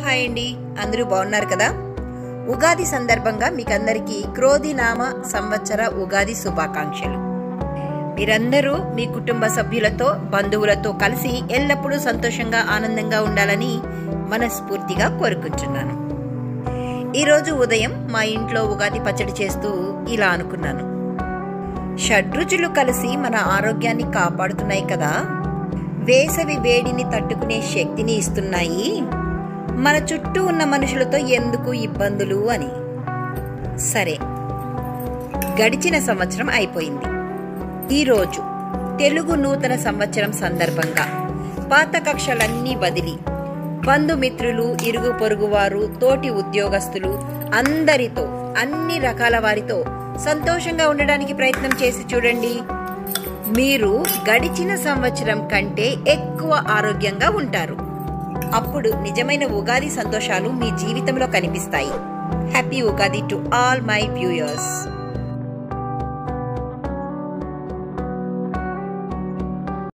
Hi అండి, అందరూ బాగున్నారు కదా? ఉగాది సందర్భంగా మీకందరికీ క్రోధినామ సంవత్సర ఉగాది శుభాకాంక్షలు. మీరందరూ మీ కుటుంబ సభ్యులతో బంధువులతో కలిసి ఎల్లప్పుడూ సంతోషంగా ఆనందంగా ఉండాలని మనస్ఫూర్తిగా కోరుకుంటున్నాను. ఈరోజు ఉదయం మా ఇంట్లో ఉగాది పచ్చడి చేస్తూ ఇలా అనుకున్నాను, షడ్రుచులు కలిసి మన ఆరోగ్యాన్ని కాపాడుతున్నాయి కదా, వేసవి వేడిని తట్టుకునే శక్తిని ఇస్తున్నాయి, మన చుట్టూ ఉన్న మనుషులతో ఎందుకు ఇబ్బందులు అని. సరే, గడిచిన సంవత్సరం అయిపోయింది. ఈరోజు తెలుగు నూతన సంవత్సరం సందర్భంగా పాత కక్షలన్నీ వదిలి బంధుమిత్రులు, ఇరుగు పొరుగువారు, తోటి ఉద్యోగస్తులు అందరితో, అన్ని రకాల వారితో సంతోషంగా ఉండడానికి ప్రయత్నం చేసి చూడండి. మీరు గడిచిన సంవత్సరం కంటే ఎక్కువ ఆరోగ్యంగా ఉంటారు. అప్పుడు నిజమైన ఉగాది సంతోషాలు మీ జీవితంలో కనిపిస్తాయి. Happy Ugadi to all my viewers.